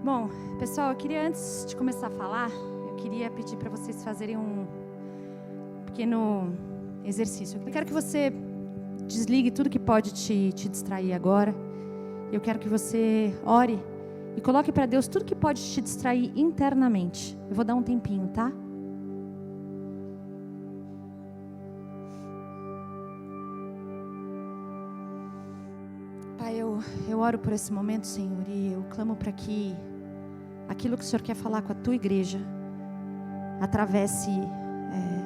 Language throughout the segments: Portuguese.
Bom, pessoal, eu queria, antes de começar a falar, eu queria pedir para vocês fazerem um pequeno exercício. Eu quero que você desligue tudo que pode te distrair agora. Eu quero que você ore e coloque para Deus tudo que pode te distrair internamente. Eu vou dar um tempinho, tá? Pai, eu oro por esse momento, Senhor, e eu clamo para que aquilo que o Senhor quer falar com a tua igreja atravesse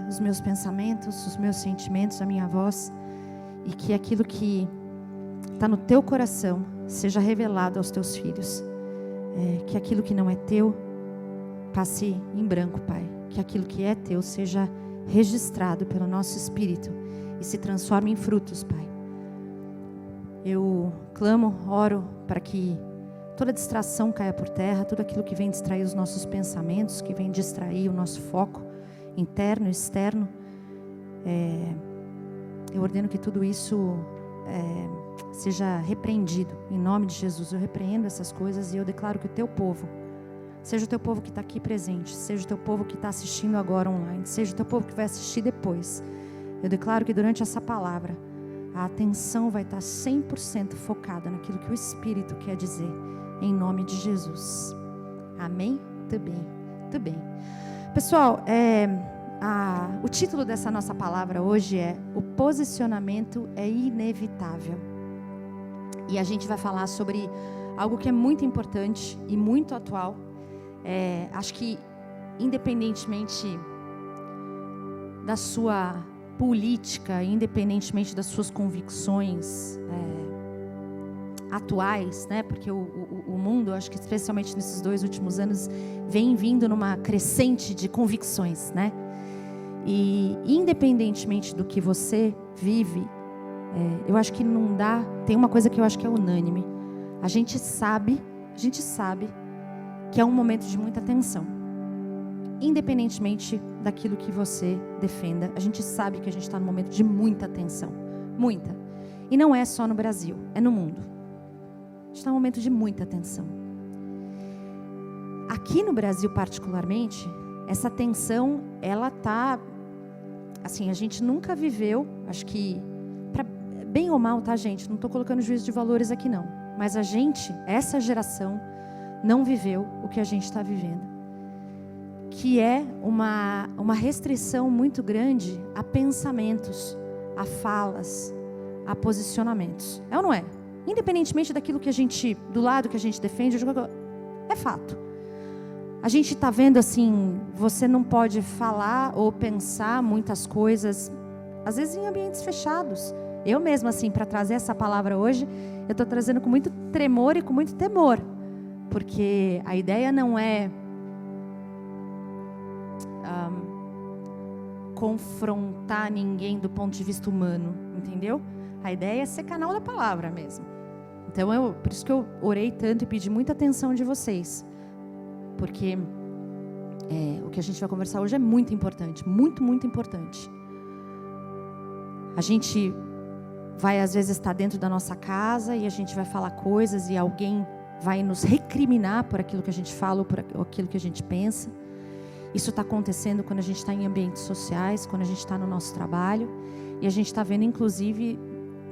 os meus pensamentos, os meus sentimentos, a minha voz, e que aquilo que está no teu coração seja revelado aos teus filhos. Que aquilo que não é teu passe em branco, Pai. Que aquilo que é teu seja registrado pelo nosso Espírito e se transforme em frutos, Pai. Eu clamo, oro para que toda distração caia por terra, tudo aquilo que vem distrair os nossos pensamentos, que vem distrair o nosso foco interno e externo. Eu ordeno que tudo isso seja repreendido, em nome de Jesus. Eu repreendo essas coisas e eu declaro que o teu povo, seja o teu povo que está aqui presente, seja o teu povo que está assistindo agora online, seja o teu povo que vai assistir depois, eu declaro que durante essa palavra, a atenção vai estar 100% focada naquilo que o Espírito quer dizer, em nome de Jesus. Amém? Muito bem. Pessoal, o título dessa nossa palavra hoje é: o posicionamento é inevitável. E a gente vai falar sobre algo que é muito importante e muito atual. Acho que independentemente da sua política, independentemente das suas convicções atuais, né? Porque o mundo, acho que especialmente nesses 2 últimos anos, vem vindo numa crescente de convicções, né? E independentemente do que você vive, eu acho que não dá. Tem uma coisa que eu acho que é unânime. A gente sabe que é um momento de muita tensão. Independentemente daquilo que você defenda, a gente sabe que a gente está num momento de muita tensão. Muita. E não é só no Brasil, é no mundo. A gente está num momento de muita tensão. Aqui no Brasil, particularmente, essa tensão, ela tá, assim, a gente nunca viveu, acho que, bem ou mal, tá, gente? Não estou colocando juízo de valores aqui, não. Mas a gente, essa geração, não viveu o que a gente está vivendo. Que é uma restrição muito grande a pensamentos, a falas, a posicionamentos. É ou não é? Independentemente daquilo que a gente, do lado que a gente defende, é fato. A gente está vendo assim, você não pode falar ou pensar muitas coisas, às vezes em ambientes fechados. Eu mesma, assim, para trazer essa palavra hoje, eu estou trazendo com muito tremor e com muito temor. Porque a ideia não é confrontar ninguém do ponto de vista humano, entendeu? A ideia é ser canal da palavra mesmo. Então, por isso que eu orei tanto e pedi muita atenção de vocês. Porque o que a gente vai conversar hoje é muito importante. Muito, muito importante. A gente vai, às vezes, estar dentro da nossa casa e a gente vai falar coisas e alguém vai nos recriminar por aquilo que a gente fala ou por aquilo que a gente pensa. Isso está acontecendo quando a gente está em ambientes sociais, quando a gente está no nosso trabalho. E a gente está vendo, inclusive,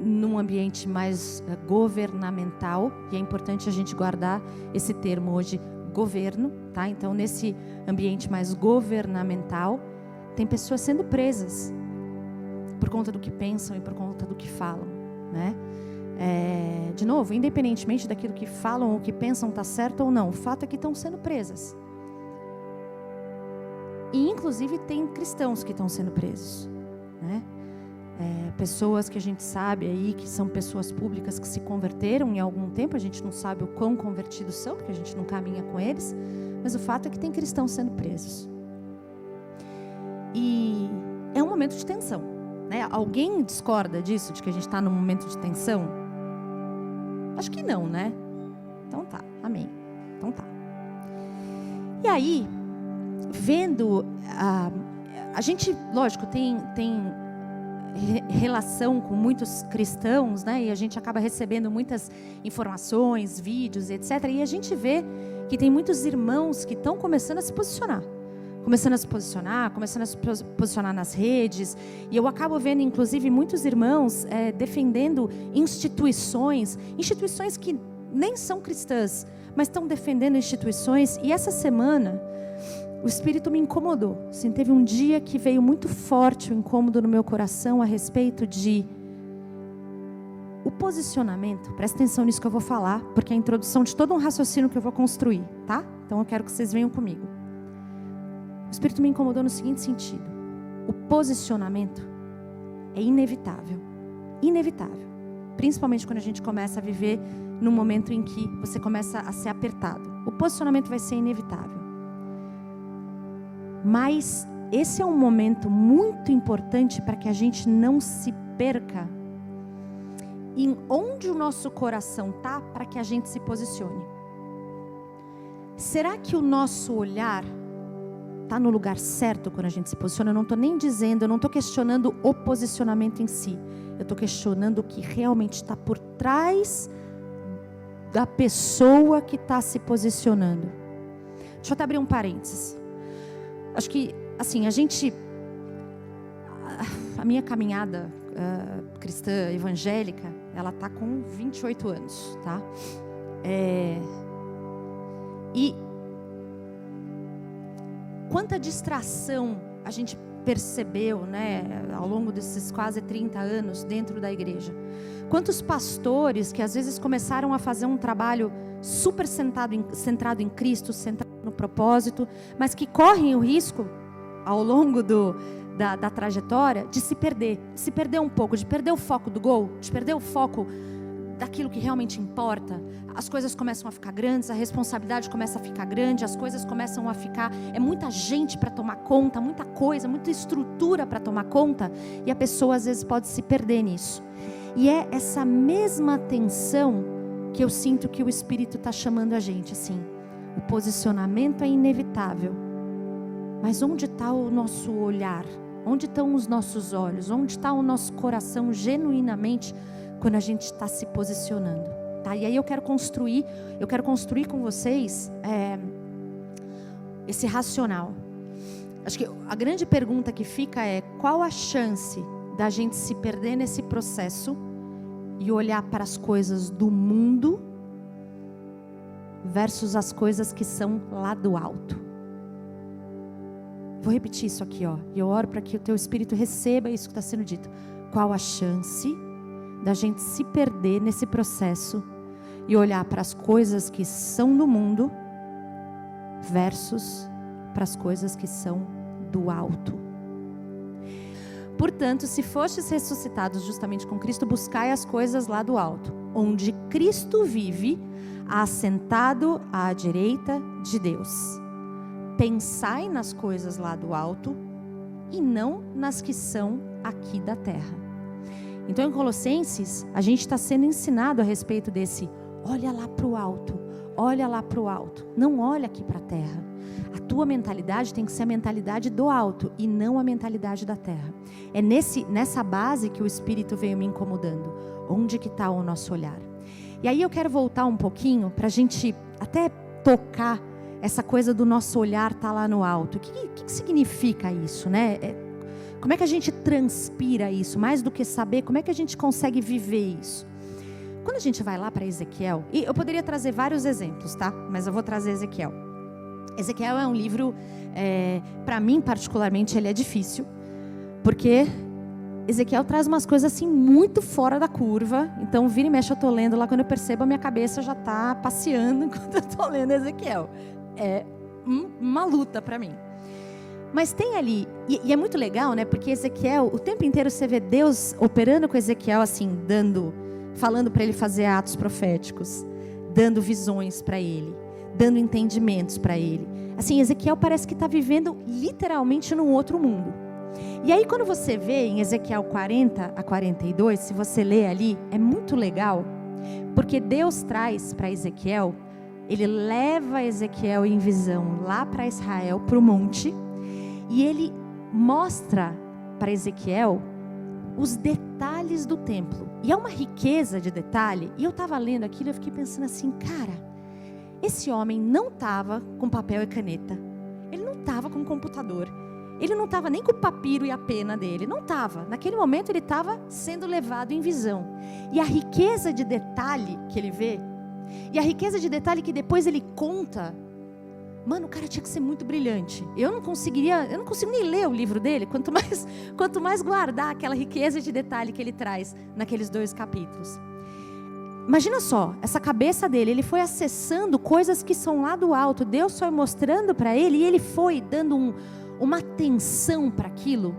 num ambiente mais governamental. E é importante a gente guardar esse termo hoje, governo, tá? Então, nesse ambiente mais governamental, tem pessoas sendo presas por conta do que pensam e por conta do que falam, né? De novo, independentemente daquilo que falam ou que pensam está certo ou não, o fato é que estão sendo presas. E, inclusive, tem cristãos que estão sendo presos, né? Pessoas que a gente sabe aí que são pessoas públicas que se converteram em algum tempo. A gente não sabe o quão convertidos são, porque a gente não caminha com eles. Mas o fato é que tem cristãos sendo presos. E é um momento de tensão, né? Alguém discorda disso, de que a gente está num momento de tensão? Acho que não, né? Então tá, amém. Então tá. E aí, vendo a gente, lógico, tem relação com muitos cristãos, né? E a gente acaba recebendo muitas informações, vídeos, etc. E a gente vê que tem muitos irmãos que estão começando a se posicionar. Começando a se posicionar nas redes. E eu acabo vendo, inclusive, muitos irmãos defendendo instituições que nem são cristãs, mas estão defendendo instituições. E essa semana, o Espírito me incomodou. Assim, teve um dia que veio muito forte o incômodo no meu coração a respeito de o posicionamento. Presta atenção nisso que eu vou falar, porque é a introdução de todo um raciocínio que eu vou construir, tá? Então eu quero que vocês venham comigo. O Espírito me incomodou no seguinte sentido: o posicionamento é inevitável. Inevitável. Principalmente quando a gente começa a viver num momento em que você começa a ser apertado. O posicionamento vai ser inevitável. Mas esse é um momento muito importante para que a gente não se perca em onde o nosso coração está, para que a gente se posicione. Será que o nosso olhar está no lugar certo quando a gente se posiciona? Eu não estou nem dizendo, eu não estou questionando o posicionamento em si. Eu estou questionando o que realmente está por trás da pessoa que está se posicionando. Deixa eu até abrir um parênteses. Acho que, assim, a minha caminhada cristã evangélica, ela está com 28 anos, tá? E quanta distração a gente percebeu, né, ao longo desses quase 30 anos dentro da igreja. Quantos pastores que às vezes começaram a fazer um trabalho super centrado em Cristo, centrado no propósito, mas que correm o risco ao longo da trajetória de se perder um pouco, de perder o foco do gol, de perder o foco daquilo que realmente importa. As coisas começam a ficar grandes, a responsabilidade começa a ficar grande, as coisas começam a ficar, é muita gente para tomar conta, muita coisa, muita estrutura para tomar conta, e a pessoa às vezes pode se perder nisso. E é essa mesma atenção que eu sinto que o Espírito está chamando a gente, assim. O posicionamento é inevitável, mas onde está o nosso olhar? Onde estão os nossos olhos? Onde está o nosso coração genuinamente quando a gente está se posicionando? Tá? E aí eu quero construir com vocês esse racional. Acho que a grande pergunta que fica é: qual a chance da gente se perder nesse processo e olhar para as coisas do mundo versus as coisas que são lá do alto? Vou repetir isso aqui, ó. E eu oro para que o teu Espírito receba isso que está sendo dito. Qual a chance da gente se perder nesse processo e olhar para as coisas que são do mundo versus para as coisas que são do alto? Portanto, se fostes ressuscitados justamente com Cristo, buscai as coisas lá do alto, onde Cristo vive, assentado à direita de Deus. Pensai nas coisas lá do alto e não nas que são aqui da terra. Então, em Colossenses, a gente está sendo ensinado a respeito desse: olha lá para o alto, olha lá para o alto, não olha aqui para a terra. A tua mentalidade tem que ser a mentalidade do alto e não a mentalidade da terra. É nessa base que o Espírito veio me incomodando. Onde que está o nosso olhar? E aí eu quero voltar um pouquinho para a gente até tocar essa coisa do nosso olhar estar lá no alto. O que significa isso, né? Como é que a gente transpira isso? Mais do que saber, como é que a gente consegue viver isso? Quando a gente vai lá para Ezequiel, e eu poderia trazer vários exemplos, tá? Mas eu vou trazer Ezequiel. Ezequiel é um livro, para mim particularmente, ele é difícil, porque Ezequiel traz umas coisas assim muito fora da curva. Então vira e mexe eu estou lendo lá, quando eu percebo a minha cabeça já está passeando enquanto eu estou lendo Ezequiel. É uma luta para mim. Mas tem ali, e é muito legal, né? Porque Ezequiel, o tempo inteiro você vê Deus operando com Ezequiel assim, falando para ele fazer atos proféticos, dando visões para ele, dando entendimentos para ele. Assim, Ezequiel parece que está vivendo literalmente num outro mundo. E aí quando você vê em Ezequiel 40 a 42, se você lê ali, é muito legal, porque Deus traz para Ezequiel, ele leva Ezequiel em visão lá para Israel, para o monte, e ele mostra para Ezequiel os detalhes do templo. E é uma riqueza de detalhe. E eu estava lendo aquilo e eu fiquei pensando assim, cara, esse homem não estava com papel e caneta. Ele não estava com computador. Ele não estava nem com o papiro e a pena dele. Não estava. Naquele momento ele estava sendo levado em visão. E a riqueza de detalhe que ele vê, e a riqueza de detalhe que depois ele conta, mano, o cara tinha que ser muito brilhante. Eu não consigo nem ler o livro dele, quanto mais guardar aquela riqueza de detalhe que ele traz naqueles 2 capítulos. Imagina só, essa cabeça dele, ele foi acessando coisas que são lá do alto. Deus foi mostrando para ele e ele foi dando uma atenção para aquilo,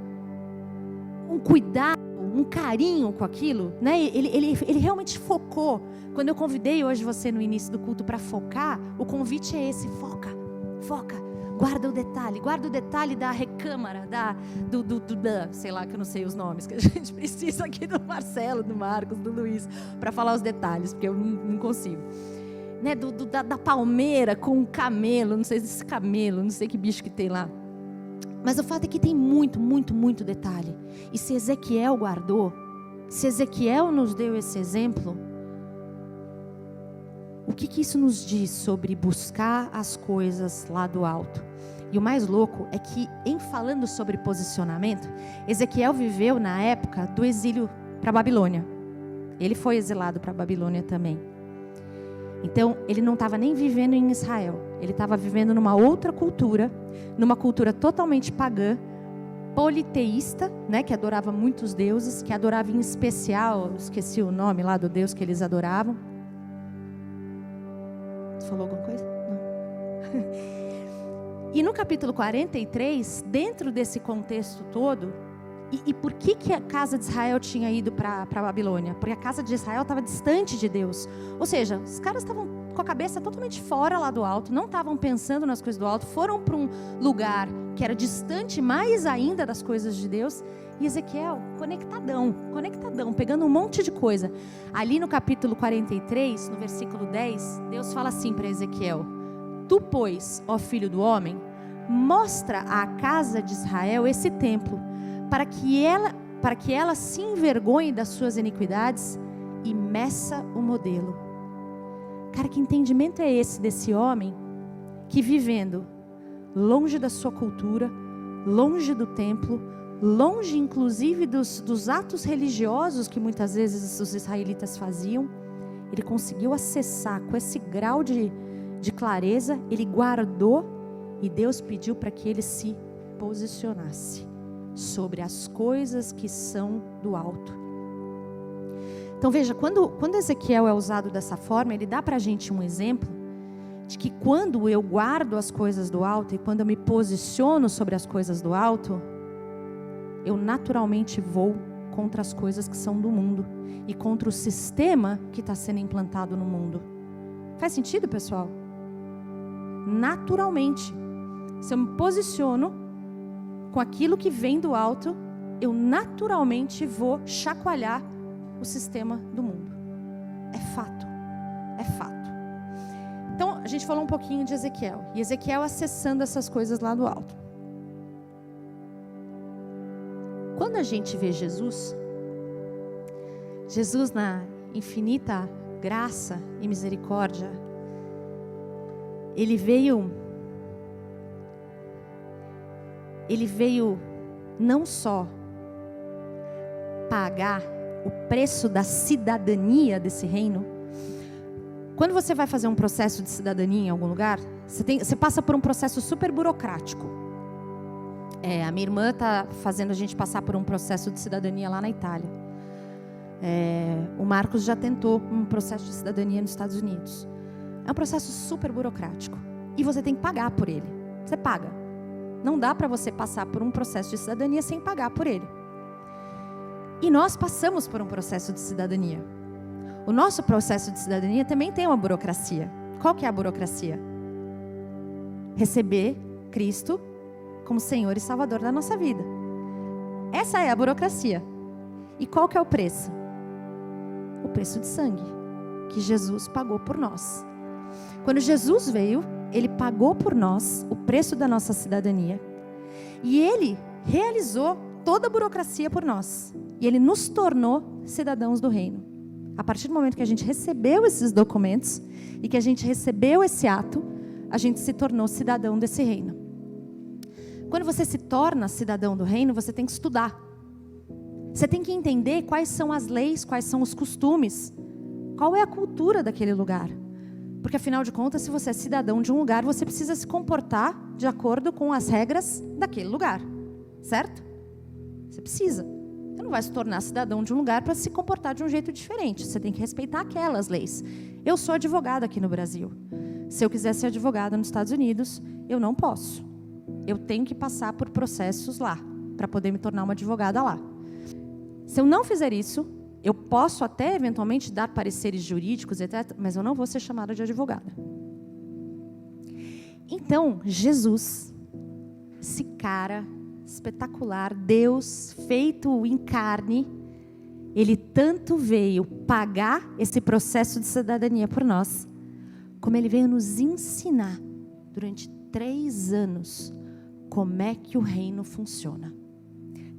um cuidado, um carinho com aquilo, né? Ele realmente focou. Quando eu convidei hoje você no início do culto para focar, o convite é esse: foca, guarda o detalhe da recâmara, sei lá, que eu não sei os nomes, que a gente precisa aqui do Marcelo, do Marcos, do Luiz, para falar os detalhes, porque eu não consigo. Né? Da palmeira com o camelo, não sei se esse camelo, não sei que bicho que tem lá. Mas o fato é que tem muito, muito, muito detalhe. E se Ezequiel guardou, se Ezequiel nos deu esse exemplo, o que isso nos diz sobre buscar as coisas lá do alto? E o mais louco é que, em falando sobre posicionamento, Ezequiel viveu na época do exílio para a Babilônia. Ele foi exilado para a Babilônia também. Então, ele não estava nem vivendo em Israel. Ele estava vivendo numa outra cultura, numa cultura totalmente pagã, politeísta, né, que adorava muitos deuses, que adorava em especial, esqueci o nome lá do deus que eles adoravam. Você falou alguma coisa? Não. E no capítulo 43, dentro desse contexto todo, e por que a casa de Israel tinha ido para a Babilônia? Porque a casa de Israel estava distante de Deus. Ou seja, os caras estavam com a cabeça totalmente fora lá do alto, não estavam pensando nas coisas do alto, foram para um lugar que era distante mais ainda das coisas de Deus. E Ezequiel, conectadão, pegando um monte de coisa. Ali no capítulo 43, no versículo 10, Deus fala assim para Ezequiel: Tu, pois, ó filho do homem, mostra à casa de Israel esse templo, para que ela se envergonhe das suas iniquidades e meça o modelo. Cara, que entendimento é esse desse homem que, vivendo longe da sua cultura, longe do templo, longe inclusive dos atos religiosos que muitas vezes os israelitas faziam, ele conseguiu acessar com esse grau de clareza, ele guardou, e Deus pediu para que ele se posicionasse sobre as coisas que são do alto. Então veja, quando Ezequiel é usado dessa forma, ele dá para a gente um exemplo de que quando eu guardo as coisas do alto e quando eu me posiciono sobre as coisas do alto, eu naturalmente vou contra as coisas que são do mundo e contra o sistema que está sendo implantado no mundo. Faz sentido, pessoal? Naturalmente, se eu me posiciono com aquilo que vem do alto, eu naturalmente vou chacoalhar o sistema do mundo. É fato. Então, a gente falou um pouquinho de Ezequiel. E Ezequiel acessando essas coisas lá do alto. Quando a gente vê Jesus na infinita graça e misericórdia, Ele veio não só pagar o preço da cidadania desse reino. Quando você vai fazer um processo de cidadania em algum lugar, você passa por um processo super burocrático. A minha irmã está fazendo a gente passar por um processo de cidadania lá na Itália. O Marcos já tentou um processo de cidadania nos Estados Unidos. É um processo super burocrático. E você tem que pagar por ele. Você paga. Não dá para você passar por um processo de cidadania sem pagar por ele. E nós passamos por um processo de cidadania. O nosso processo de cidadania também tem uma burocracia. Qual que é a burocracia? Receber Cristo como Senhor e Salvador da nossa vida. Essa é a burocracia. E qual que é o preço? O preço de sangue que Jesus pagou por nós. Quando Jesus veio, Ele pagou por nós o preço da nossa cidadania. E Ele realizou toda a burocracia por nós. E ele nos tornou cidadãos do reino. A partir do momento que a gente recebeu esses documentos e que a gente recebeu esse ato, a gente se tornou cidadão desse reino. Quando você se torna cidadão do reino, você tem que estudar. Você tem que entender quais são as leis, quais são os costumes, qual é a cultura daquele lugar. Porque, afinal de contas, se você é cidadão de um lugar, você precisa se comportar de acordo com as regras daquele lugar. Certo? Você precisa. Você não vai se tornar cidadão de um lugar para se comportar de um jeito diferente. Você tem que respeitar aquelas leis. Eu sou advogada aqui no Brasil. Se eu quiser ser advogada nos Estados Unidos, eu não posso. Eu tenho que passar por processos lá, para poder me tornar uma advogada lá. Se eu não fizer isso, eu posso até eventualmente dar pareceres jurídicos, etc., mas eu não vou ser chamada de advogada. Então, Jesus, esse cara espetacular, Deus feito em carne, ele tanto veio pagar esse processo de cidadania por nós, como ele veio nos ensinar durante 3 anos como é que o reino funciona.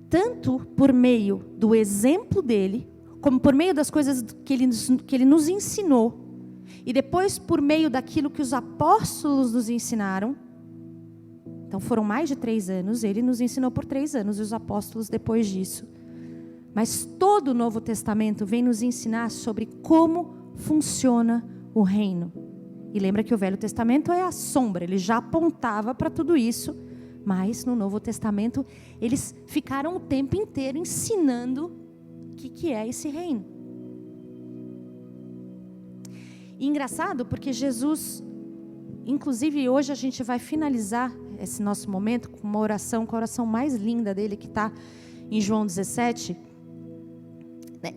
Tanto por meio do exemplo dele, como por meio das coisas que ele nos ensinou, e depois por meio daquilo que os apóstolos nos ensinaram. Então foram mais de 3 anos, ele nos ensinou por 3 anos, e os apóstolos depois disso. Mas todo o Novo Testamento vem nos ensinar sobre como funciona o reino. E lembra que o Velho Testamento é a sombra, ele já apontava para tudo isso, mas no Novo Testamento eles ficaram o tempo inteiro ensinando o que é esse reino. E engraçado porque Jesus, inclusive hoje a gente vai finalizar esse nosso momento com uma oração, com a oração mais linda dele, que está em João 17.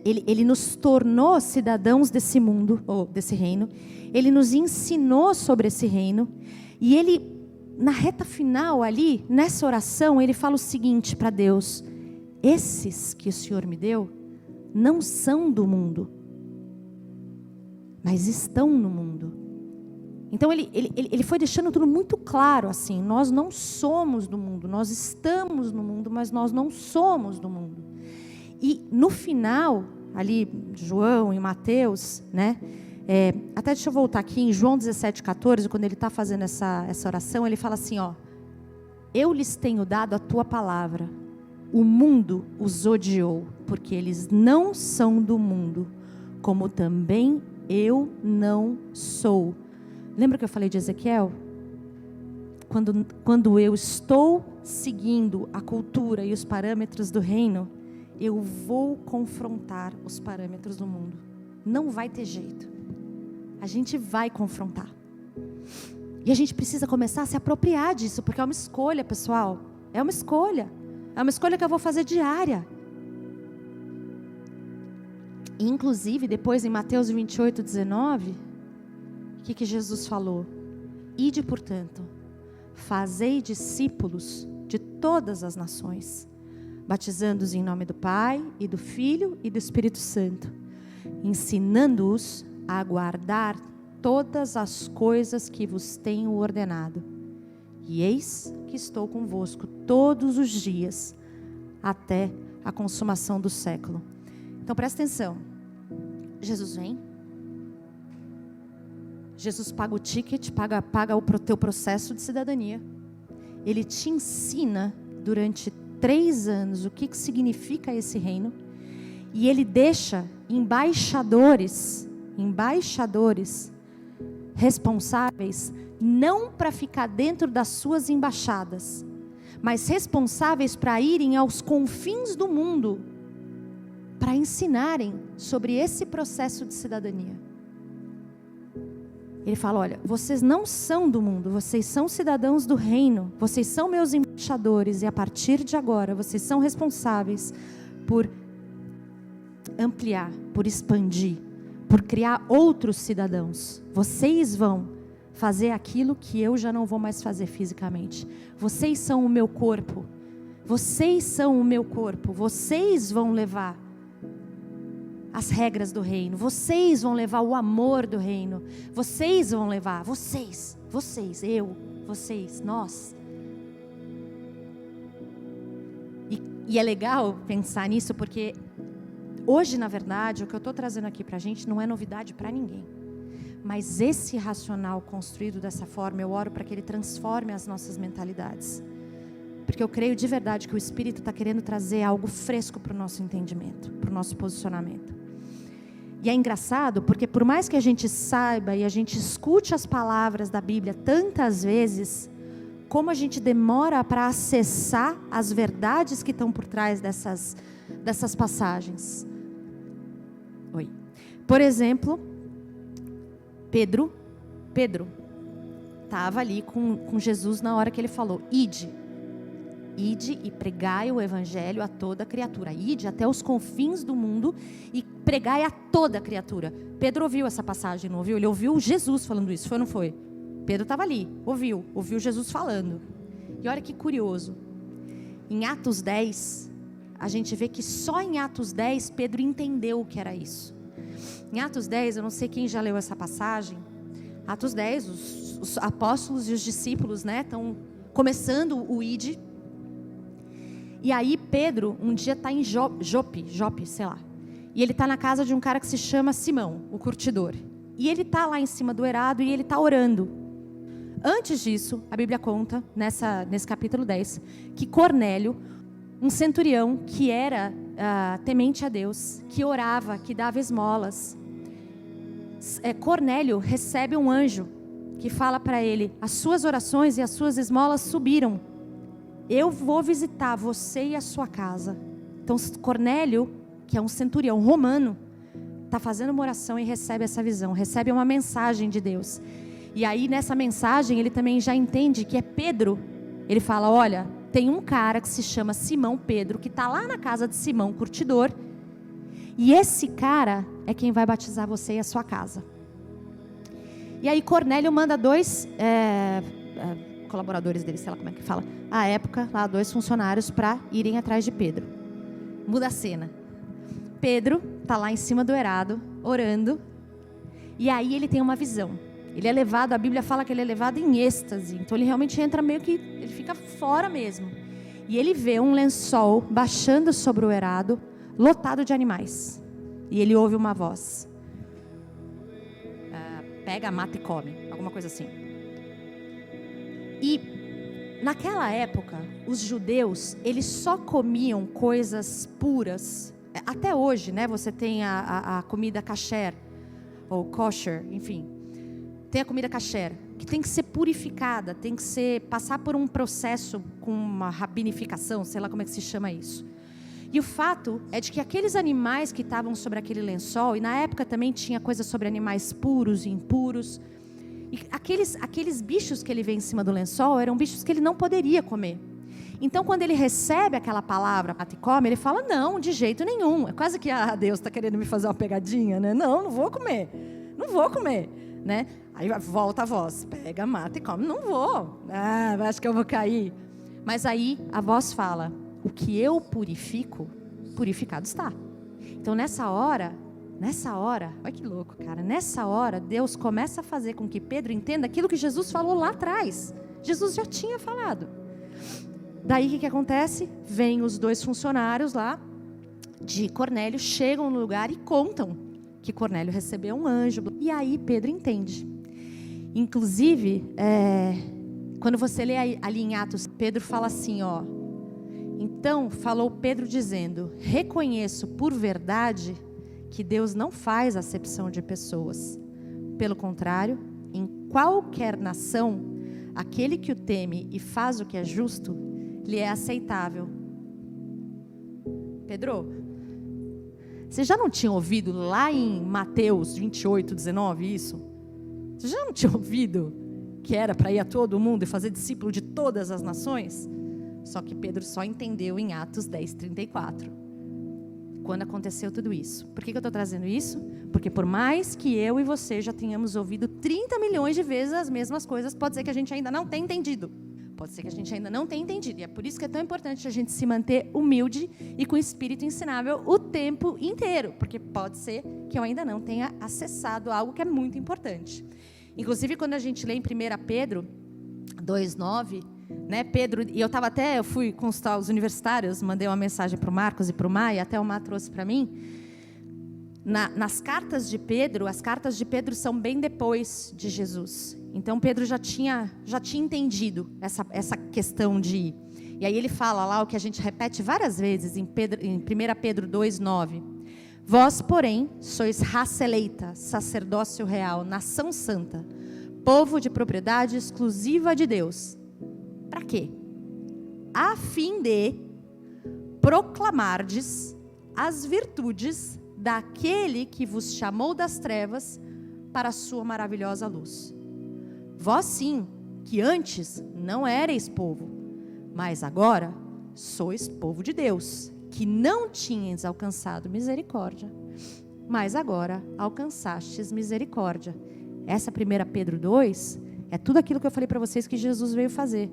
Ele nos tornou cidadãos desse mundo, ou desse reino. Ele nos ensinou sobre esse reino. E ele, na reta final ali, nessa oração, ele fala o seguinte para Deus: esses que o Senhor me deu não são do mundo, mas estão no mundo. Então ele foi deixando tudo muito claro assim: nós não somos do mundo, nós estamos no mundo, mas nós não somos do mundo. E no final, ali, João e Mateus, né? Até deixa eu voltar aqui em João 17,14, quando ele está fazendo essa oração, ele fala assim, ó: eu lhes tenho dado a tua palavra, o mundo os odiou, porque eles não são do mundo, como também eu não sou. Lembra que eu falei de Ezequiel? Quando eu estou seguindo a cultura e os parâmetros do reino, eu vou confrontar os parâmetros do mundo. Não vai ter jeito. A gente vai confrontar. E a gente precisa começar a se apropriar disso, porque é uma escolha, pessoal. É uma escolha. É uma escolha que eu vou fazer diária. E, inclusive, depois em Mateus 28:19, o que Jesus falou? Ide, portanto, fazei discípulos de todas as nações, batizando-os em nome do Pai, e do Filho e do Espírito Santo, ensinando-os a guardar todas as coisas que vos tenho ordenado. E eis que estou convosco todos os dias, até a consumação do século. Então presta atenção. Jesus vem. Jesus paga o ticket, paga o teu processo de cidadania. Ele te ensina durante 3 anos o que significa esse reino. E ele deixa embaixadores responsáveis, não para ficar dentro das suas embaixadas, mas responsáveis para irem aos confins do mundo, para ensinarem sobre esse processo de cidadania. Ele fala, olha, vocês não são do mundo, vocês são cidadãos do reino, vocês são meus embaixadores, e a partir de agora, vocês são responsáveis por ampliar, por expandir, por criar outros cidadãos. Vocês vão fazer aquilo que eu já não vou mais fazer fisicamente. Vocês são o meu corpo, vocês vão levar as regras do reino, vocês vão levar o amor do reino, vocês vão levar, vocês, nós. E é legal pensar nisso, porque Hoje, na verdade, o que eu estou trazendo aqui para a gente não é novidade para ninguém. Mas esse racional construído dessa forma, eu oro para que ele transforme as nossas mentalidades. Porque eu creio de verdade que o Espírito está querendo trazer algo fresco para o nosso entendimento, para o nosso posicionamento. E é engraçado porque por mais que a gente saiba e a gente escute as palavras da Bíblia tantas vezes, como a gente demora para acessar as verdades que estão por trás dessas passagens. Por exemplo, Pedro estava ali com Jesus na hora que ele falou: ide e pregai o evangelho a toda criatura. Ide até os confins do mundo e pregai a toda criatura. Pedro ouviu essa passagem, não ouviu? Ele ouviu Jesus falando isso, foi ou não foi? Pedro estava ali, ouviu Jesus falando. E olha que curioso, em Atos 10, a gente vê que só em Atos 10 Pedro entendeu o que era isso. Em Atos 10, eu não sei quem já leu essa passagem. Atos 10, os apóstolos e os discípulos, né, estão começando o ide. E aí Pedro um dia está em Jope, sei lá. E ele está na casa de um cara que se chama Simão, o curtidor. E ele está lá em cima do eirado e ele está orando. Antes disso, a Bíblia conta, nesse capítulo 10, que Cornélio, um centurião que era temente a Deus, que orava, que dava esmolas. Cornélio recebe um anjo que fala para ele: as suas orações e as suas esmolas subiram. Eu vou visitar você e a sua casa. Então Cornélio, que é um centurião romano, está fazendo uma oração e recebe essa visão, recebe uma mensagem de Deus. E aí nessa mensagem ele também já entende que é Pedro. Ele fala: olha, tem um cara que se chama Simão Pedro, que está lá na casa de Simão, curtidor. E esse cara é quem vai batizar você e a sua casa. E aí Cornélio manda dois colaboradores dele, sei lá como é que fala, à época, lá 2 funcionários para irem atrás de Pedro. Muda a cena. Pedro está lá em cima do eirado, orando. E aí ele tem uma visão. Ele é levado, a Bíblia fala que ele é levado em êxtase. Então ele realmente entra meio que, ele fica fora mesmo. E ele vê um lençol baixando sobre o eirado, lotado de animais. E ele ouve uma voz: pega, mata e come. Alguma coisa assim. E naquela época, os judeus, eles só comiam coisas puras. Até hoje, né? Você tem a comida kasher, ou kosher, enfim. Tem a comida kasher, que tem que ser purificada, tem que passar por um processo com uma rabinificação, sei lá como é que se chama isso. E o fato é de que aqueles animais que estavam sobre aquele lençol, e na época também tinha coisa sobre animais puros e impuros, e aqueles bichos que ele vê em cima do lençol eram bichos que ele não poderia comer. Então quando ele recebe aquela palavra, mata e come, ele fala: não, de jeito nenhum. É quase que Deus está querendo me fazer uma pegadinha, né? Não vou comer, né? Aí volta a voz: pega, mata e come. Não vou, acho que eu vou cair. Mas aí a voz fala: o que eu purifico, purificado está. Então nessa hora, olha que louco, cara. Nessa hora, Deus começa a fazer com que Pedro entenda aquilo que Jesus falou lá atrás. Jesus já tinha falado. Daí o que acontece? Vêm os 2 funcionários lá de Cornélio, chegam no lugar e contam que Cornélio recebeu um anjo. E aí Pedro entende. Inclusive, quando você lê ali em Atos, Pedro fala assim, ó: então falou Pedro dizendo: reconheço por verdade que Deus não faz acepção de pessoas. Pelo contrário, em qualquer nação, aquele que o teme e faz o que é justo, lhe é aceitável. Pedro, você já não tinha ouvido lá em Mateus 28, 19 isso? Você já não tinha ouvido que era para ir a todo mundo e fazer discípulo de todas as nações? Só que Pedro só entendeu em Atos 10, 34. Quando aconteceu tudo isso. Por que eu estou trazendo isso? Porque por mais que eu e você já tenhamos ouvido 30 milhões de vezes as mesmas coisas, pode ser que a gente ainda não tenha entendido. E é por isso que é tão importante a gente se manter humilde e com espírito ensinável o tempo inteiro. Porque pode ser que eu ainda não tenha acessado algo que é muito importante. Inclusive, quando a gente lê em 1 Pedro 2,9, né, Pedro, e eu fui consultar os universitários, mandei uma mensagem para o Marcos e para o Maia, até o Mar trouxe para mim. nas cartas de Pedro, as cartas de Pedro são bem depois de Jesus. Então Pedro já tinha entendido essa questão de... E aí ele fala lá o que a gente repete várias vezes em 1 Pedro 2:9. Vós, porém, sois raça eleita, sacerdócio real, nação santa, povo de propriedade exclusiva de Deus. Para quê? A fim de proclamardes as virtudes daquele que vos chamou das trevas para a sua maravilhosa luz. Vós sim, que antes não erais povo, mas agora sois povo de Deus, que não tinhas alcançado misericórdia, mas agora alcançastes misericórdia. Essa 1 Pedro 2 é tudo aquilo que eu falei para vocês que Jesus veio fazer.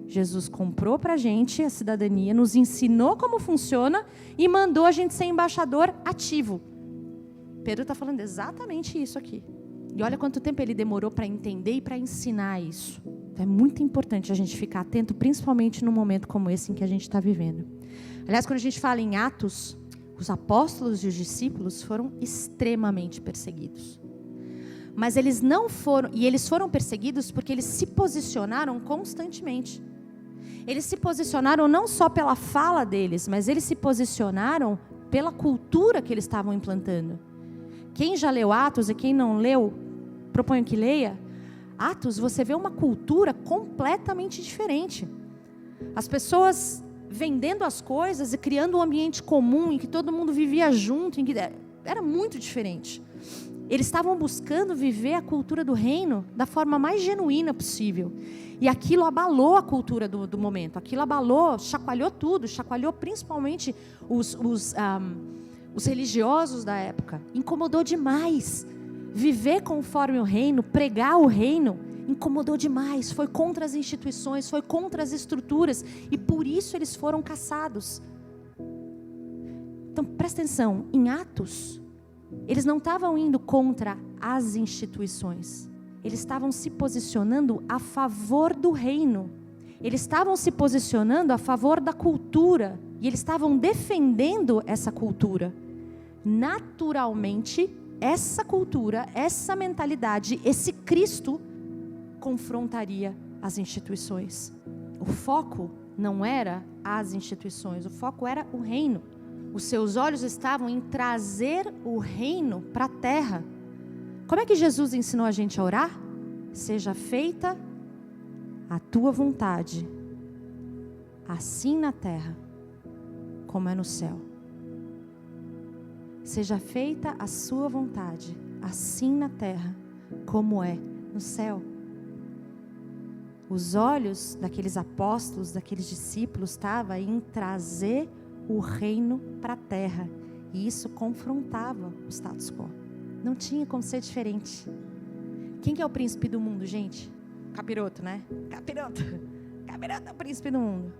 Jesus comprou para a gente a cidadania, nos ensinou como funciona e mandou a gente ser embaixador ativo. Pedro está falando exatamente isso aqui. E olha quanto tempo ele demorou para entender e para ensinar isso. Então é muito importante a gente ficar atento, principalmente num momento como esse em que a gente está vivendo. Aliás, quando a gente fala em Atos, os apóstolos e os discípulos foram extremamente perseguidos. Mas eles não foram, e eles foram perseguidos porque eles se posicionaram constantemente. Eles se posicionaram não só pela fala deles, mas eles se posicionaram pela cultura que eles estavam implantando. Quem já leu Atos e quem não leu, proponho que leia. Atos, você vê uma cultura completamente diferente. As pessoas vendendo as coisas e criando um ambiente comum em que todo mundo vivia junto, em que era muito diferente. Eles estavam buscando viver a cultura do reino da forma mais genuína possível. E aquilo abalou a cultura do momento. Aquilo abalou, chacoalhou tudo. Chacoalhou principalmente os religiosos da época. Incomodou demais. Viver conforme o reino, pregar o reino, incomodou demais. Foi contra as instituições, foi contra as estruturas. E por isso eles foram caçados. Então, presta atenção. Em Atos... eles não estavam indo contra as instituições. Eles estavam se posicionando a favor do reino. Eles estavam se posicionando a favor da cultura. E eles estavam defendendo essa cultura. Naturalmente, essa cultura, essa mentalidade, esse Cristo confrontaria as instituições. O foco não era as instituições, o foco era o reino. Os seus olhos estavam em trazer o reino para a terra. Como é que Jesus ensinou a gente a orar? Seja feita a tua vontade, assim na terra, como é no céu. Seja feita a sua vontade, assim na terra, como é no céu. Os olhos daqueles apóstolos, daqueles discípulos, estavam em trazer o reino para a terra. E isso confrontava o status quo. Não tinha como ser diferente. Quem que é o príncipe do mundo, gente? Capiroto, né? Capiroto é o príncipe do mundo.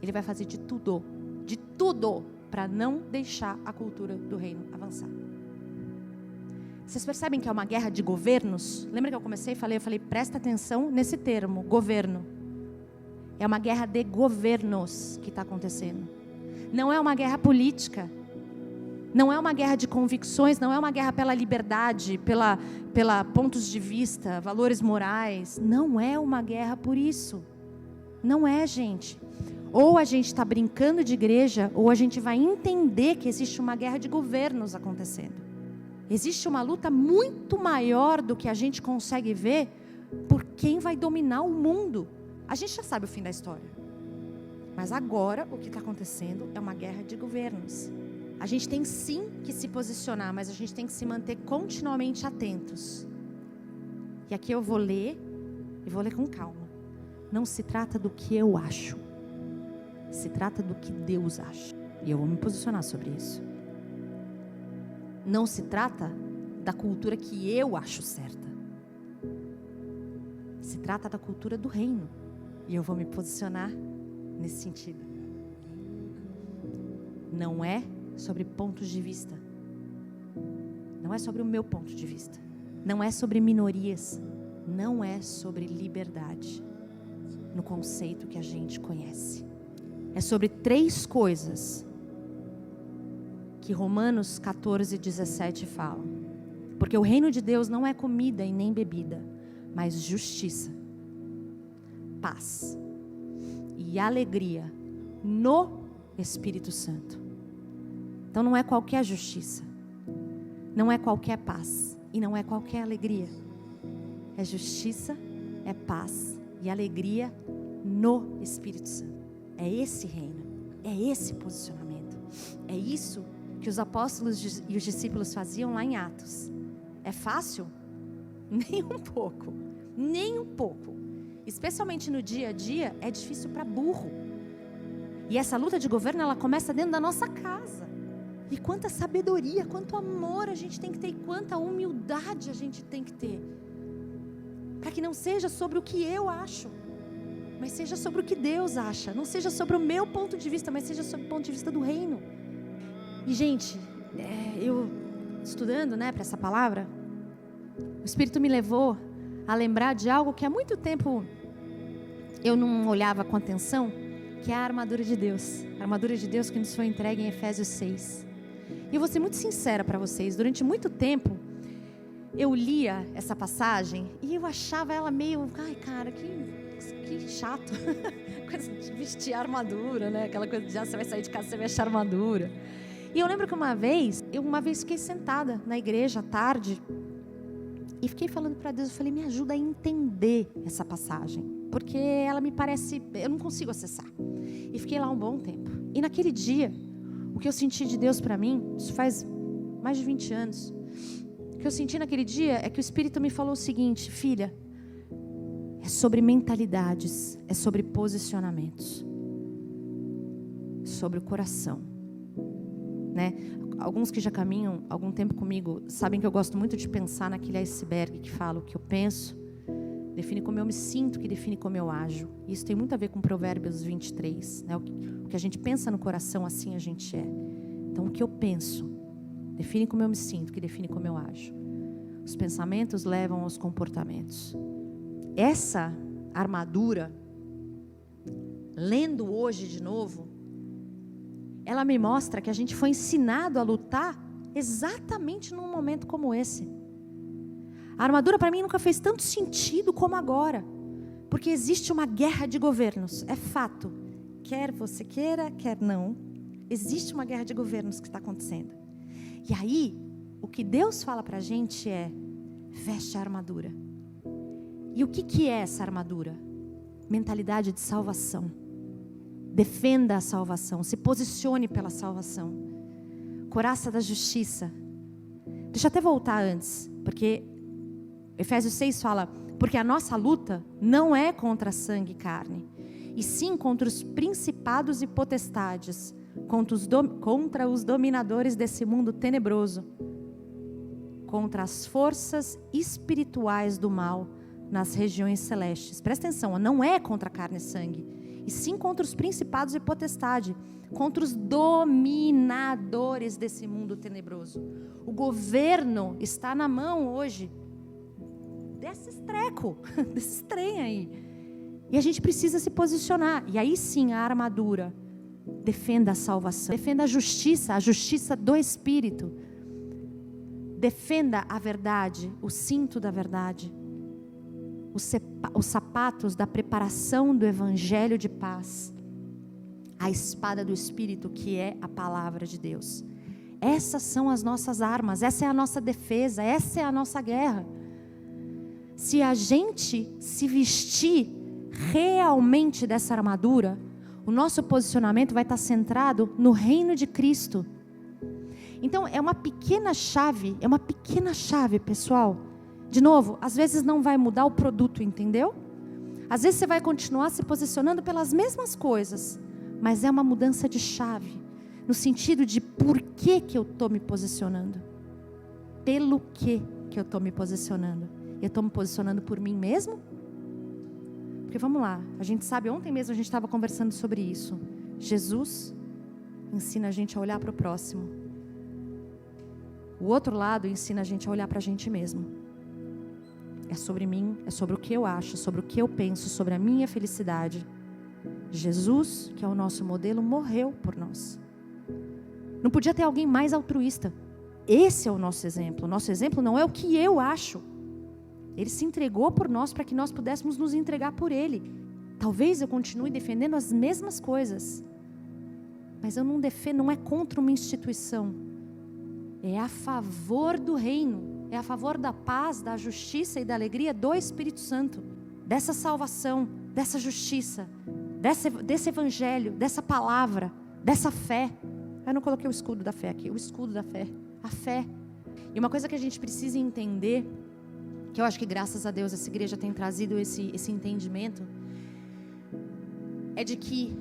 Ele vai fazer de tudo para não deixar a cultura do reino avançar. Vocês percebem que é uma guerra de governos? Lembra que eu comecei e falei, presta atenção nesse termo, governo. É uma guerra de governos que está acontecendo. Não é uma guerra política. Não é uma guerra de convicções, não é uma guerra pela liberdade, pela pontos de vista, valores morais. Não é uma guerra por isso. Não é, gente. Ou a gente está brincando de igreja, ou a gente vai entender que existe uma guerra de governos acontecendo. Existe uma luta muito maior do que a gente consegue ver por quem vai dominar o mundo. A gente já sabe o fim da história. Mas agora o que está acontecendo é uma guerra de governos. A gente tem sim que se posicionar, mas a gente tem que se manter continuamente atentos. E aqui eu vou ler, e vou ler com calma. Não se trata do que eu acho. Se trata do que Deus acha. E eu vou me posicionar sobre isso. Não se trata da cultura que eu acho certa. Se trata da cultura do reino. E eu vou me posicionar nesse sentido. Não é sobre pontos de vista. Não é sobre o meu ponto de vista. Não é sobre minorias. Não é sobre liberdade. No conceito que a gente conhece. É sobre 3 coisas que Romanos 14:17 fala. Porque o reino de Deus não é comida e nem bebida, mas justiça, paz e alegria no Espírito Santo. Então não é qualquer justiça, não é qualquer paz e não é qualquer alegria. É justiça, é paz e alegria no Espírito Santo. É esse reino, é esse posicionamento. É isso que os apóstolos e os discípulos faziam lá em Atos. É fácil? Nem um pouco, nem um pouco. Especialmente no dia a dia, é difícil para burro. E essa luta de governo, ela começa dentro da nossa casa. E quanta sabedoria, quanto amor a gente tem que ter, e quanta humildade a gente tem que ter. Para que não seja sobre o que eu acho, mas seja sobre o que Deus acha. Não seja sobre o meu ponto de vista, mas seja sobre o ponto de vista do reino. E gente, eu estudando, para essa palavra, o Espírito me levou a lembrar de algo que há muito tempo eu não olhava com atenção, que é a armadura de Deus. A armadura de Deus que nos foi entregue em Efésios 6. E eu vou ser muito sincera para vocês, durante muito tempo, eu lia essa passagem e eu achava ela meio, ai cara, que chato, coisa de vestir armadura, aquela coisa de, você vai sair de casa, você vai achar armadura. E eu lembro que uma vez fiquei sentada na igreja à tarde, e fiquei falando para Deus, eu falei, me ajuda a entender essa passagem, porque ela me parece, eu não consigo acessar. E fiquei lá um bom tempo. E naquele dia, o que eu senti de Deus para mim, isso faz mais de 20 anos, o que eu senti naquele dia é que o Espírito me falou o seguinte, filha, é sobre mentalidades, é sobre posicionamentos, sobre o coração, Alguns que já caminham algum tempo comigo sabem que eu gosto muito de pensar naquele iceberg que fala o que eu penso, define como eu me sinto, que define como eu ajo. Isso tem muito a ver com Provérbios 23, O que a gente pensa no coração, assim a gente é. Então o que eu penso define como eu me sinto, que define como eu ajo. Os pensamentos levam aos comportamentos. Essa armadura, lendo hoje de novo, ela me mostra que a gente foi ensinado a lutar exatamente num momento como esse. A armadura para mim nunca fez tanto sentido como agora, porque existe uma guerra de governos, é fato. Quer você queira, quer não, existe uma guerra de governos que está acontecendo. E aí, o que Deus fala para a gente é, veste a armadura. E o que é essa armadura? Mentalidade de salvação. Defenda a salvação, se posicione pela salvação. Coraça da justiça. Deixa eu até voltar antes, porque Efésios 6 fala, porque a nossa luta não é contra sangue e carne, e sim contra os principados e potestades, contra os dominadores desse mundo tenebroso, contra as forças espirituais do mal nas regiões celestes. Presta atenção, não é contra carne e sangue, e sim contra os principados e potestade, contra os dominadores desse mundo tenebroso. O governo está na mão hoje desse estreco, desse trem aí. E a gente precisa se posicionar. E aí sim a armadura. Defenda a salvação, defenda a justiça do Espírito. Defenda a verdade, o cinto da verdade. Os sapatos da preparação do Evangelho de paz, a espada do Espírito, que é a palavra de Deus. Essas são as nossas armas, essa é a nossa defesa, essa é a nossa guerra. Se a gente se vestir realmente dessa armadura, o nosso posicionamento vai estar centrado no reino de Cristo. Então é uma pequena chave, pessoal. De novo, às vezes não vai mudar o produto, entendeu? Às vezes você vai continuar se posicionando pelas mesmas coisas, mas é uma mudança de chave, no sentido de por que eu estou me posicionando. Pelo que eu estou me posicionando? Eu estou me posicionando por mim mesmo? Porque vamos lá, a gente sabe, ontem mesmo a gente estava conversando sobre isso. Jesus ensina a gente a olhar para o próximo. O outro lado ensina a gente a olhar para a gente mesmo. É sobre mim, é sobre o que eu acho, sobre o que eu penso, sobre a minha felicidade. Jesus, que é o nosso modelo, morreu por nós. Não podia ter alguém mais altruísta. Esse é o nosso exemplo. O nosso exemplo não é o que eu acho. Ele se entregou por nós para que nós pudéssemos nos entregar por Ele. Talvez eu continue defendendo as mesmas coisas, mas eu não defendo, não é contra uma instituição. É a favor do reino. É a favor da paz, da justiça e da alegria do Espírito Santo. Dessa salvação, dessa justiça, desse evangelho, dessa palavra, dessa fé. Eu não coloquei o escudo da fé aqui, o escudo da fé, a fé. E uma coisa que a gente precisa entender, que eu acho que graças a Deus essa igreja tem trazido esse entendimento, é de que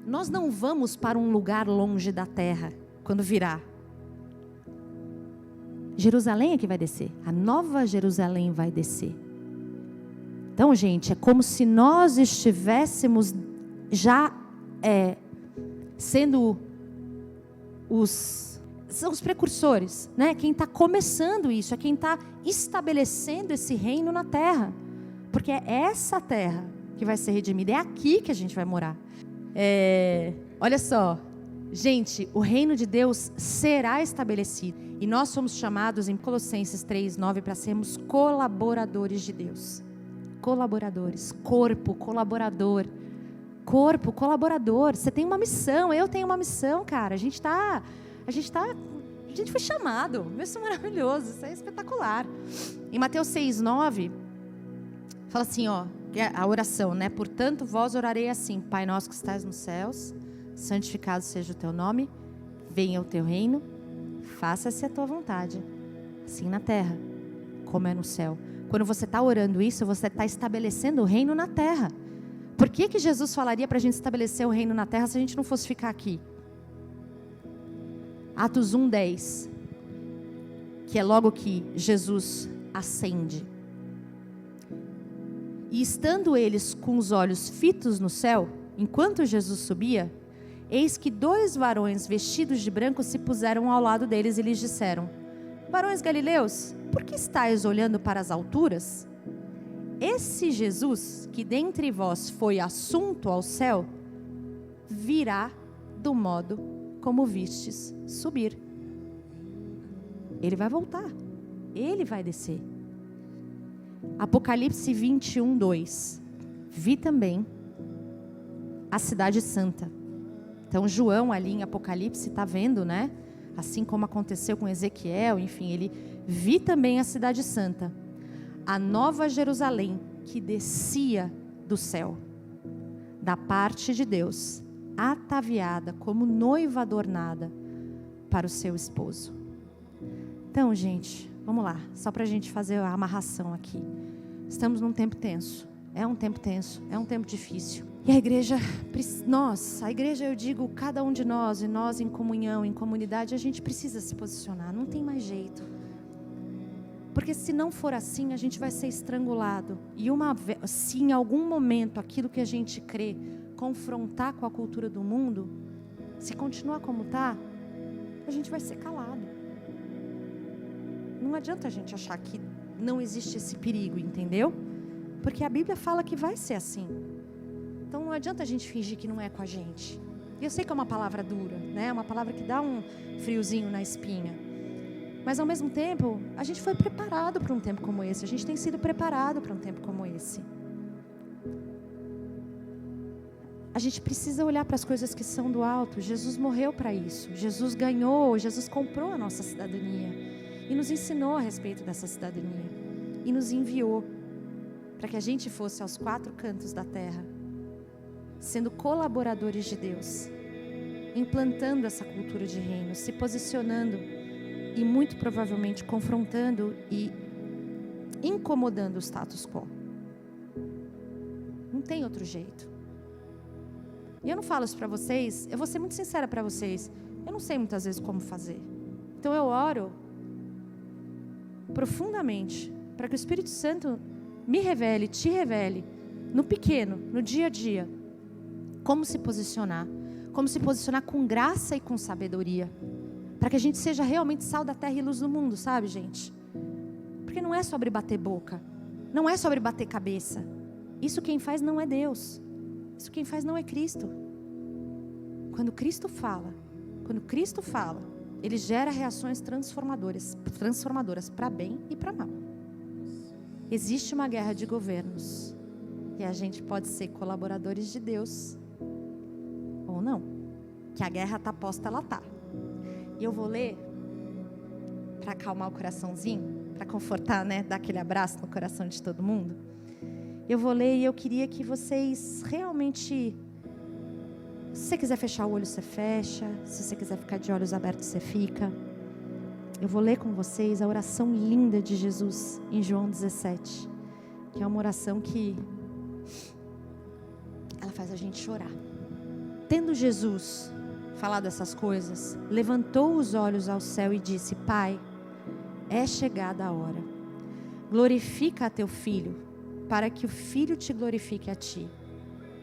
nós não vamos para um lugar longe da terra quando virar. Jerusalém é que vai descer, a nova Jerusalém vai descer. Então, gente, é como se nós estivéssemos já sendo são os precursores, né? Quem está começando isso, é quem está estabelecendo esse reino na terra. Porque é essa terra que vai ser redimida, é aqui que a gente vai morar. Olha só, gente, o reino de Deus será estabelecido. E nós somos chamados em Colossenses 3:9 para sermos colaboradores de Deus. Colaboradores, corpo, colaborador. Corpo, colaborador. Você tem uma missão, eu tenho uma missão, cara. A gente foi chamado. Isso é maravilhoso, isso é espetacular. Em Mateus 6:9, fala assim, ó, a oração, né? Portanto, vós orarei assim: Pai nosso que estás nos céus, santificado seja o teu nome, venha o teu reino, faça-se a tua vontade, assim na terra, como é no céu. Quando você está orando isso, você está estabelecendo o reino na terra. Por que Jesus falaria para a gente estabelecer o reino na terra se a gente não fosse ficar aqui? Atos 1:10, que é logo que Jesus ascende. E estando eles com os olhos fitos no céu, enquanto Jesus subia, eis que 2 varões vestidos de branco se puseram ao lado deles e lhes disseram: varões galileus, por que estáis olhando para as alturas? Esse Jesus, que dentre vós foi assunto ao céu, virá do modo como vistes subir. Ele vai voltar, ele vai descer. Apocalipse 21:2. Vi também a cidade santa. Então João ali em Apocalipse está vendo, né? Assim como aconteceu com Ezequiel, enfim, ele vi também a cidade santa, a nova Jerusalém, que descia do céu, da parte de Deus, ataviada como noiva adornada para o seu esposo. Então, gente, vamos lá, só para a gente fazer a amarração aqui. Estamos num tempo tenso, é um tempo tenso, é um tempo difícil. E a igreja, a igreja, eu digo, cada um de nós, e nós em comunhão, em comunidade, a gente precisa se posicionar, não tem mais jeito. Porque se não for assim, a gente vai ser estrangulado. E se em algum momento aquilo que a gente crê confrontar com a cultura do mundo, se continuar como está, a gente vai ser calado. Não adianta a gente achar que não existe esse perigo, entendeu? Porque a Bíblia fala que vai ser assim. Então não adianta a gente fingir que não é com a gente. E eu sei que é uma palavra dura, né? É uma palavra que dá um friozinho na espinha. Mas ao mesmo tempo, a gente foi preparado para um tempo como esse. A gente tem sido preparado para um tempo como esse. A gente precisa olhar para as coisas que são do alto. Jesus morreu para isso. Jesus ganhou, Jesus comprou a nossa cidadania. E nos ensinou a respeito dessa cidadania. E nos enviou para que a gente fosse aos 4 cantos da terra, sendo colaboradores de Deus, implantando essa cultura de reino, se posicionando e muito provavelmente confrontando e incomodando o status quo. Não tem outro jeito. E eu não falo isso para vocês, eu vou ser muito sincera para vocês, eu não sei muitas vezes como fazer. Então eu oro profundamente para que o Espírito Santo me revele, te revele, no pequeno, no dia a dia, como se posicionar com graça e com sabedoria, para que a gente seja realmente sal da terra e luz do mundo, sabe, gente? Porque não é sobre bater boca, não é sobre bater cabeça. Isso quem faz não é Deus, isso quem faz não é Cristo. Quando Cristo fala, Quando Cristo fala, ele gera reações transformadoras para bem e para mal. Existe uma guerra de governos e a gente pode ser colaboradores de Deus ou não. Que a guerra está posta, ela está. E eu vou ler para acalmar o coraçãozinho, para confortar, né, dar aquele abraço no coração de todo mundo. Eu vou ler e eu queria que vocês realmente, se você quiser fechar o olho, você fecha. Se você quiser ficar de olhos abertos, você fica. Eu vou ler com vocês a oração linda de Jesus em João 17, que é uma oração que ela faz a gente chorar. Tendo Jesus falado essas coisas, levantou os olhos ao céu e disse: Pai, é chegada a hora. Glorifica a teu Filho, para que o Filho te glorifique a ti,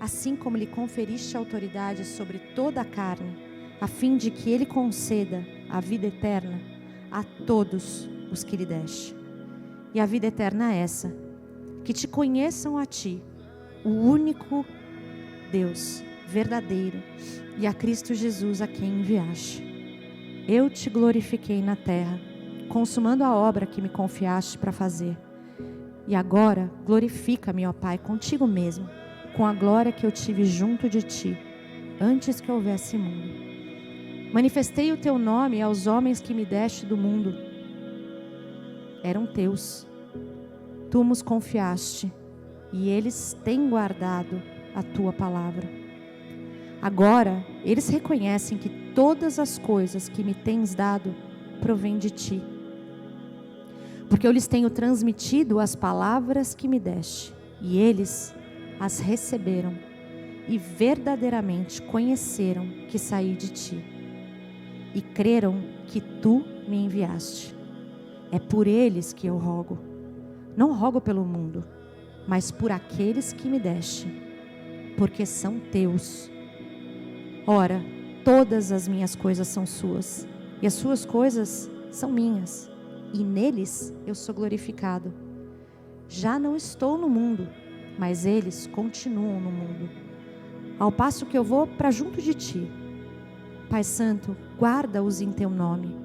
assim como lhe conferiste autoridade sobre toda a carne, a fim de que ele conceda a vida eterna a todos os que lhe deste. E a vida eterna é essa: que te conheçam a ti, o único Deus verdadeiro, e a Cristo Jesus a quem enviaste. Eu te glorifiquei na terra, consumando a obra que me confiaste para fazer. E agora glorifica-me, ó Pai, contigo mesmo, com a glória que eu tive junto de ti, antes que houvesse mundo. Manifestei o teu nome aos homens que me deste do mundo. Eram teus. Tu nos confiaste, e eles têm guardado a tua palavra. Agora, eles reconhecem que todas as coisas que me tens dado provêm de ti. Porque eu lhes tenho transmitido as palavras que me deste, e eles as receberam, e verdadeiramente conheceram que saí de ti, e creram que tu me enviaste. É por eles que eu rogo. Não rogo pelo mundo, mas por aqueles que me deste, porque são teus. Ora, todas as minhas coisas são suas, e as suas coisas são minhas, e neles eu sou glorificado. Já não estou no mundo, mas eles continuam no mundo, ao passo que eu vou para junto de ti. Pai Santo, guarda-os em teu nome,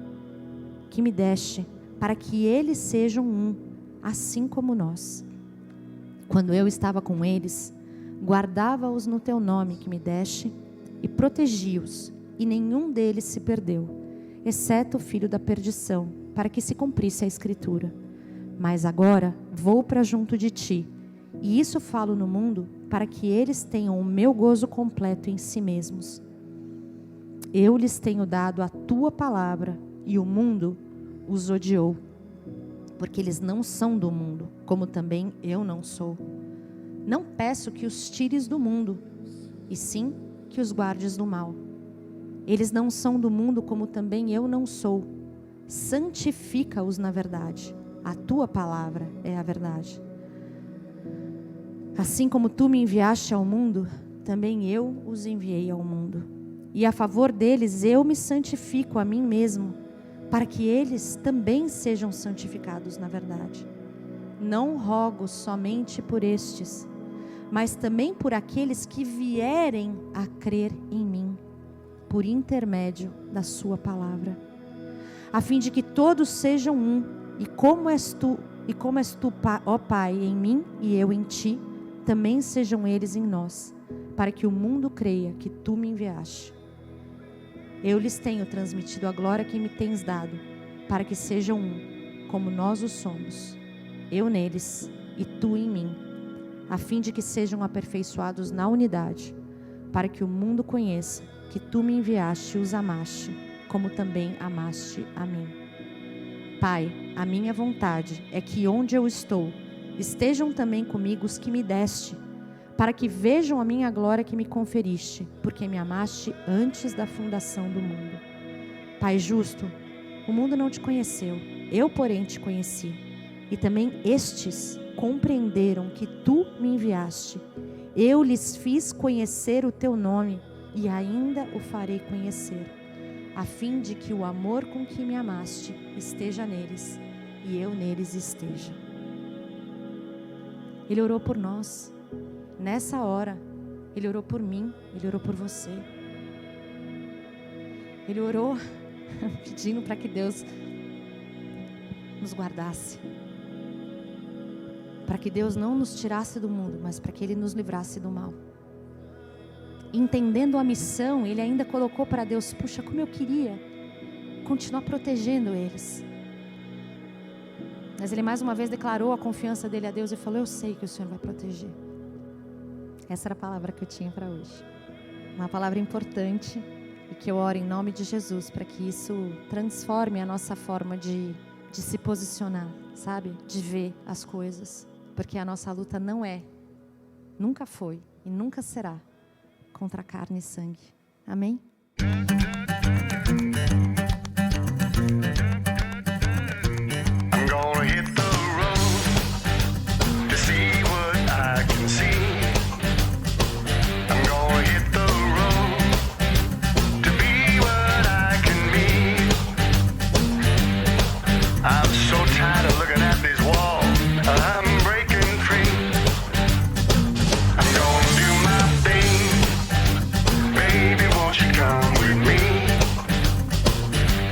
que me deste, para que eles sejam um, assim como nós. Quando eu estava com eles, guardava-os no teu nome que me deste, e protegi-os, e nenhum deles se perdeu, exceto o filho da perdição, para que se cumprisse a Escritura. Mas agora vou para junto de ti, e isso falo no mundo, para que eles tenham o meu gozo completo em si mesmos. Eu lhes tenho dado a tua palavra, e o mundo os odiou, porque eles não são do mundo, como também eu não sou. Não peço que os tires do mundo, e sim que os guardes do mal. Eles não são do mundo, como também eu não sou. Santifica-os na verdade. A tua palavra é a verdade. Assim como tu me enviaste ao mundo, também eu os enviei ao mundo. E a favor deles eu me santifico a mim mesmo, para que eles também sejam santificados na verdade. Não rogo somente por estes, mas também por aqueles que vierem a crer em mim, por intermédio da sua palavra, a fim de que todos sejam um, e como és tu, ó Pai, em mim e eu em ti, também sejam eles em nós, para que o mundo creia que tu me enviaste. Eu lhes tenho transmitido a glória que me tens dado, para que sejam um, como nós o somos, eu neles e tu em mim, a fim de que sejam aperfeiçoados na unidade, para que o mundo conheça que tu me enviaste e os amaste, como também amaste a mim. Pai, a minha vontade é que onde eu estou, estejam também comigo os que me deste, para que vejam a minha glória que me conferiste, porque me amaste antes da fundação do mundo. Pai justo, o mundo não te conheceu, eu porém te conheci, e também estes compreenderam que tu me enviaste. Eu lhes fiz conhecer o teu nome, e ainda o farei conhecer, a fim de que o amor com que me amaste esteja neles, e eu neles esteja. Ele orou por nós. Nessa hora, Ele orou por mim, Ele orou por você. Ele orou pedindo para que Deus nos guardasse. Para que Deus não nos tirasse do mundo, mas para que Ele nos livrasse do mal. Entendendo a missão, ele ainda colocou para Deus: puxa, como eu queria continuar protegendo eles. Mas ele mais uma vez declarou a confiança dele a Deus e falou: eu sei que o Senhor vai proteger. Essa era a palavra que eu tinha para hoje. Uma palavra importante, e que eu oro em nome de Jesus para que isso transforme a nossa forma de se posicionar, sabe? De ver as coisas. Porque a nossa luta não é, nunca foi e nunca será contra carne e sangue. Amém? I'm gonna hit the road to see what I can see. I'm gonna hit the road to be what I can be. I'm so tired of looking at these walls. I'm breaking free. I'm gonna do my thing. Baby, won't you come with me?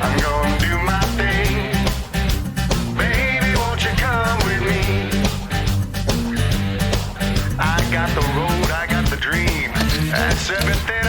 I'm gonna do my thing. Baby, won't you come with me? I got the road, I got the dream. That's everything